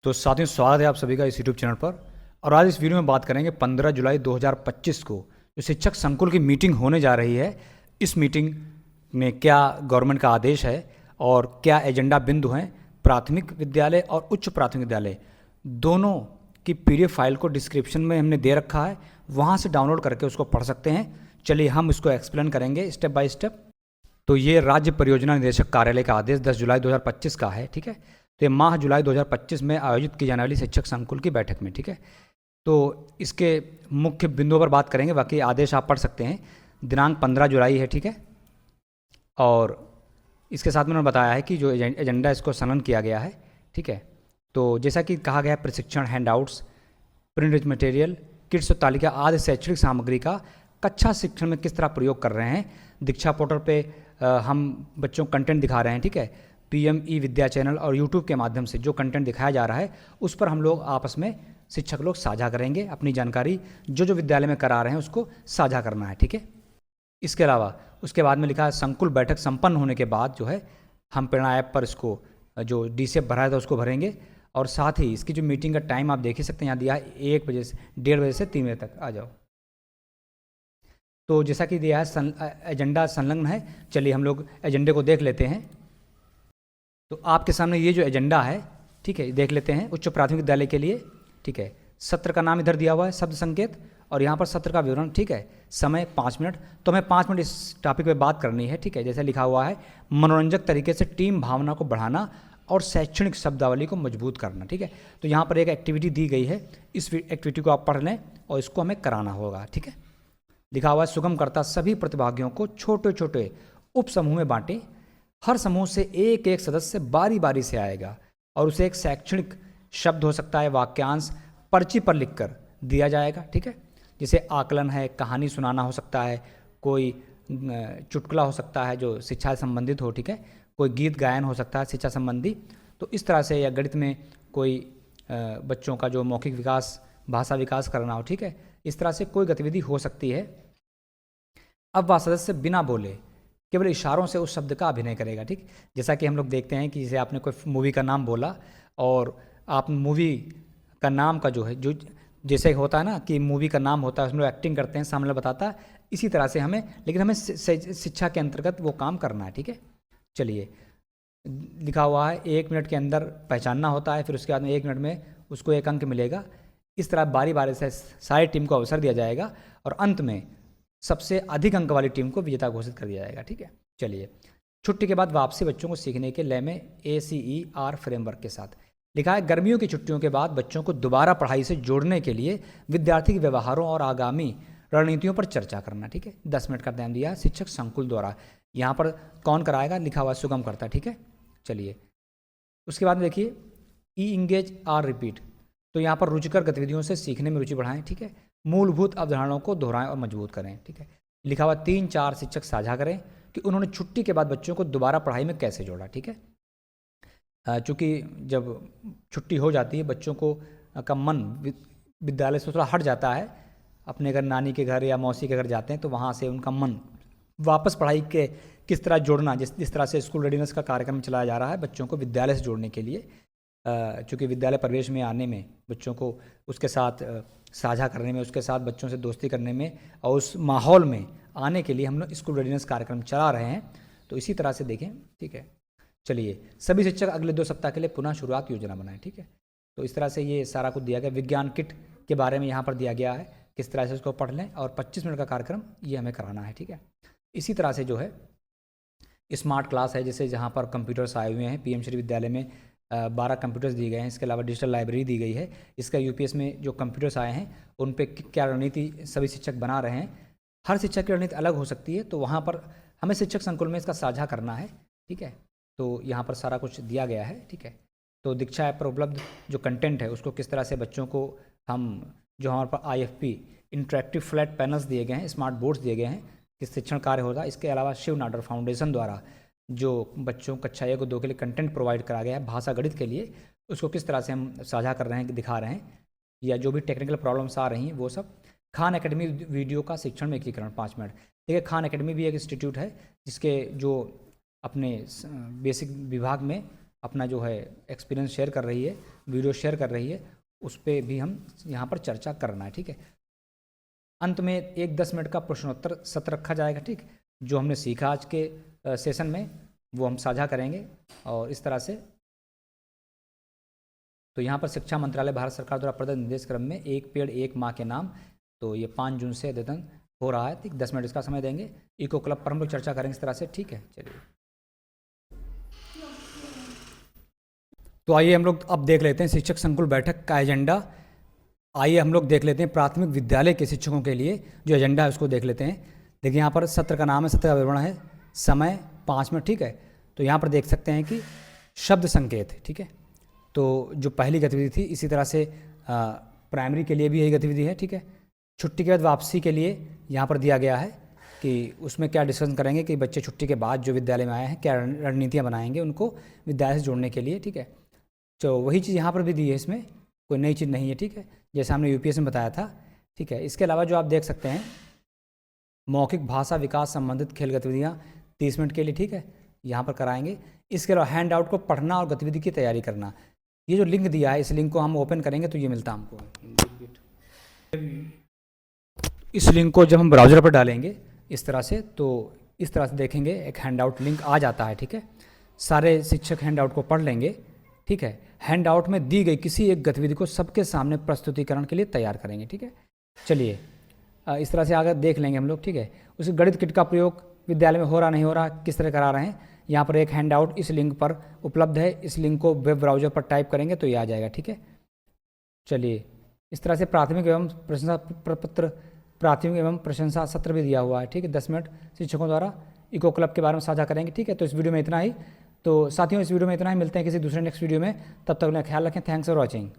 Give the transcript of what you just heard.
तो साथियों, स्वागत है आप सभी का इस यूट्यूब चैनल पर। और आज इस वीडियो में बात करेंगे 15 जुलाई 2025 को जो शिक्षक संकुल की मीटिंग होने जा रही है। इस मीटिंग में क्या गवर्नमेंट का आदेश है और क्या एजेंडा बिंदु हैं। प्राथमिक विद्यालय और उच्च प्राथमिक विद्यालय दोनों की पीडीएफ फाइल को डिस्क्रिप्शन में हमने दे रखा है, वहाँ से डाउनलोड करके उसको पढ़ सकते हैं। चलिए हम इसको एक्सप्लेन करेंगे स्टेप बाय स्टेप। तो ये राज्य परियोजना निदेशक कार्यालय का आदेश 10 जुलाई 2025 का है, ठीक है। तो ये माह जुलाई 2025 में आयोजित की जाने वाली शिक्षक संकुल की बैठक में, ठीक है। तो इसके मुख्य बिंदुओं पर बात करेंगे, बाकी आदेश आप पढ़ सकते हैं। दिनांक 15 जुलाई है, ठीक है। और इसके साथ में उन्होंने बताया है कि जो एजेंडा इसको संलग्न किया गया है, ठीक है। तो जैसा कि कहा गया है, प्रशिक्षण, हैंडआउट्स, प्रिंट मटेरियल, किट्स और तालिका आदि शैक्षणिक सामग्री का कक्षा शिक्षण में किस तरह प्रयोग कर रहे हैं। दीक्षा पोर्टल पे हम बच्चों को कंटेंट दिखा रहे हैं, ठीक है। पीएम ई विद्या चैनल और यूट्यूब के माध्यम से जो कंटेंट दिखाया जा रहा है उस पर हम लोग आपस में शिक्षक लोग साझा करेंगे अपनी जानकारी, जो विद्यालय में करा रहे हैं उसको साझा करना है, ठीक है। इसके अलावा उसके बाद में लिखा है, संकुल बैठक संपन्न होने के बाद जो है हम प्रेरणा ऐप पर इसको जो डीसीएफ भराया था उसको भरेंगे। और साथ ही इसकी जो मीटिंग का टाइम आप देख ही सकते हैं, यहाँ दिया है 1 बजे से 1:30 बजे से 3 बजे तक। आ जाओ। तो जैसा कि दिया है एजेंडा संलग्न है। चलिए हम लोग एजेंडे को देख लेते हैं। तो आपके सामने ये जो एजेंडा है, ठीक है, देख लेते हैं। उच्च प्राथमिक विद्यालय के लिए, ठीक है। सत्र का नाम इधर दिया हुआ है, शब्द संकेत, और यहाँ पर सत्र का विवरण, ठीक है। समय 5 मिनट। तो हमें 5 मिनट इस टॉपिक पे बात करनी है, ठीक है। जैसे लिखा हुआ है, मनोरंजक तरीके से टीम भावना को बढ़ाना और शैक्षणिक शब्दावली को मजबूत करना, ठीक है। तो यहाँ पर एक एक्टिविटी दी गई है, इस एक्टिविटी को आप पढ़ लें और इसको हमें कराना होगा, ठीक है। लिखा हुआ है, सुगमकर्ता सभी प्रतिभागियों को छोटे छोटे उप समूह में बांटे। हर समूह से एक एक सदस्य बारी बारी से आएगा और उसे एक शैक्षणिक शब्द हो सकता है, वाक्यांश पर्ची पर लिखकर दिया जाएगा, ठीक है। जैसे आकलन है, कहानी सुनाना हो सकता है, कोई चुटकुला हो सकता है जो शिक्षा से संबंधित हो, ठीक है। कोई गीत गायन हो सकता है शिक्षा संबंधी। तो इस तरह से, या गणित में कोई बच्चों का जो मौखिक विकास, भाषा विकास करना हो, ठीक है। इस तरह से कोई गतिविधि हो सकती है। अब वह सदस्य बिना बोले केवल इशारों से उस शब्द का अभिनय करेगा, ठीक। जैसा कि हम लोग देखते हैं कि जैसे आपने कोई मूवी का नाम बोला और आप मूवी का नाम का जो है, जो जैसे होता है ना कि मूवी का नाम होता है, उसमें एक्टिंग करते हैं, सामने बताता है, इसी तरह से हमें, लेकिन हमें शिक्षा के अंतर्गत वो काम करना है, ठीक है। चलिए, लिखा हुआ है 1 मिनट के अंदर पहचानना होता है, फिर उसके बाद में 1 मिनट में उसको 1 अंक मिलेगा। इस तरह बारी बारी से सारी टीम को अवसर दिया जाएगा और अंत में सबसे अधिक अंक वाली टीम को विजेता घोषित कर दिया जाएगा, ठीक है। चलिए, छुट्टी के बाद वापसी बच्चों को सीखने के लय में ACER फ्रेमवर्क के साथ। लिखा है, गर्मियों की छुट्टियों के बाद बच्चों को दोबारा पढ़ाई से जोड़ने के लिए विद्यार्थी के व्यवहारों और आगामी रणनीतियों पर चर्चा करना, ठीक है। 10 मिनट का टाइम दिया शिक्षक संकुल द्वारा। यहाँ पर कौन कराएगा, लिखा हुआ सुगमकर्ता, ठीक है। चलिए, उसके बाद में देखिए, ई इंगेज आर रिपीट। तो यहाँ पर रुचिकर गतिविधियों से सीखने में रुचि बढ़ाएं, ठीक है। मूलभूत अवधारणाओं को दोहराएं और मजबूत करें, ठीक है। लिखा हुआ 3-4 शिक्षक साझा करें कि उन्होंने छुट्टी के बाद बच्चों को दोबारा पढ़ाई में कैसे जोड़ा, ठीक है। चूँकि जब छुट्टी हो जाती है बच्चों को का मन विद्यालय से थोड़ा हट जाता है, अपने घर नानी के घर या मौसी के घर जाते हैं, तो वहाँ से उनका मन वापस पढ़ाई के किस तरह जोड़ना, जिस तरह से स्कूल रेडीनेस का कार्यक्रम चलाया जा रहा है बच्चों को विद्यालय से जोड़ने के लिए, चूँकि विद्यालय प्रवेश में आने में बच्चों को उसके साथ साझा करने में, उसके साथ बच्चों से दोस्ती करने में और उस माहौल में आने के लिए हम लोग स्कूल रेडीनेस कार्यक्रम चला रहे हैं। तो इसी तरह से देखें, ठीक है। चलिए, सभी शिक्षक अगले 2 सप्ताह के लिए पुनः शुरुआत योजना बनाएं, ठीक है। तो इस तरह से ये सारा कुछ दिया गया। विज्ञान किट के बारे में यहाँ पर दिया गया है, किस तरह से उसको पढ़ लें, और 25 मिनट का कार्यक्रम ये हमें कराना है, ठीक है। इसी तरह से जो है स्मार्ट क्लास है, जैसे जहाँ पर कंप्यूटर्स आए हुए हैं। पीएम श्री विद्यालय में 12 कंप्यूटर्स दिए गए हैं। इसके अलावा डिजिटल लाइब्रेरी दी गई है। इसका यूपीएस में जो कंप्यूटर्स आए हैं उन पे क्या रणनीति सभी शिक्षक बना रहे हैं। हर शिक्षक की रणनीति अलग हो सकती है, तो वहाँ पर हमें शिक्षक संकुल में इसका साझा करना है, ठीक है। तो यहाँ पर सारा कुछ दिया गया है, ठीक है। तो दीक्षा ऐप पर उपलब्ध जो कंटेंट है उसको किस तरह से बच्चों को हम, जो हमारे पास IFP इंटरेक्टिव फ्लैट पैनल्स दिए गए हैं, स्मार्ट बोर्ड्स दिए गए हैं, किस शिक्षण कार्य होगा। इसके अलावा शिव नाडर फाउंडेशन द्वारा जो बच्चों कक्षा 1 और 2 के लिए कंटेंट प्रोवाइड करा गया है भाषा गणित के लिए, उसको किस तरह से हम साझा कर रहे हैं, दिखा रहे हैं, या जो भी टेक्निकल प्रॉब्लम्स आ रही हैं वो सब। खान एकेडमी वीडियो का शिक्षण में एकीकरण 5 मिनट। देखिए, खान एकेडमी भी एक इंस्टीट्यूट है जिसके जो अपने बेसिक विभाग में अपना जो है एक्सपीरियंस शेयर कर रही है, वीडियो शेयर कर रही है, उस पर भी हम यहाँ पर चर्चा करना है, ठीक है। अंत में एक 10 मिनट का प्रश्नोत्तर सत्र रखा जाएगा, ठीक। जो हमने सीखा आज के सेशन में वो हम साझा करेंगे। और इस तरह से तो यहाँ पर शिक्षा मंत्रालय भारत सरकार द्वारा प्रदत्त निर्देश क्रम में एक पेड़ एक माँ के नाम, तो ये 5 जून से अद्यतन हो रहा है, ठीक। 10 मिनट इसका समय देंगे। इको क्लब पर हम लोग चर्चा करेंगे इस तरह से, ठीक है। चलिए, तो आइए हम लोग अब देख लेते हैं शिक्षक संकुल बैठक का एजेंडा। आइए हम लोग देख लेते हैं प्राथमिक विद्यालय के शिक्षकों के लिए जो एजेंडा है उसको देख लेते हैं। देखिए यहाँ पर सत्र का नाम है, सत्र का विवरण है, समय 5 मिनट, ठीक है। तो यहाँ पर देख सकते हैं कि शब्द संकेत, ठीक है। तो जो पहली गतिविधि थी इसी तरह से प्राइमरी के लिए भी यही गतिविधि है, ठीक है। छुट्टी के बाद वापसी के लिए यहाँ पर दिया गया है कि उसमें क्या डिस्कशन करेंगे कि बच्चे छुट्टी के बाद जो विद्यालय में आए हैं क्या रणनीतियाँ बनाएंगे उनको विद्यालय से जोड़ने के लिए, ठीक है। तो वही चीज़ यहाँ पर भी दी है, इसमें कोई नई चीज़ नहीं है, ठीक है, जैसा हमने यूपीएससी में बताया था, ठीक है। इसके अलावा जो आप देख सकते हैं मौखिक भाषा विकास संबंधित खेल गतिविधियाँ 30 मिनट के लिए, ठीक है, यहाँ पर कराएंगे। इसके अलावा हैंड आउट को पढ़ना और गतिविधि की तैयारी करना। ये जो लिंक दिया है इस लिंक को हम ओपन करेंगे तो ये मिलता है हमको। इस लिंक को जब हम ब्राउज़र पर डालेंगे इस तरह से, तो इस तरह से देखेंगे एक हैंड आउट लिंक आ जाता है, ठीक है। सारे शिक्षक हैंड आउट को पढ़ लेंगे, ठीक है। हैंड आउट में दी गई किसी एक गतिविधि को सबके सामने प्रस्तुतिकरण के लिए तैयार करेंगे, ठीक है। चलिए इस तरह से आगे देख लेंगे हम लोग, ठीक है। उस गणित किट का प्रयोग विद्यालय में हो रहा नहीं हो रहा, किस तरह करा रहे हैं, यहाँ पर एक हैंड आउट इस लिंक पर उपलब्ध है। इस लिंक को वेब ब्राउज़र पर टाइप करेंगे तो ये आ जाएगा, ठीक है। चलिए इस तरह से प्राथमिक एवं प्रशंसा पत्र, प्राथमिक एवं प्रशंसा सत्र भी दिया हुआ है, ठीक है। 10 मिनट शिक्षकों द्वारा इको क्लब के बारे में साझा करेंगे, ठीक है। तो इस वीडियो में इतना ही। तो साथियों इस वीडियो में इतना ही, मिलते हैं किसी दूसरे नेक्स्ट वीडियो में, तब तक अपना ख्याल रखें। Thanks for watching.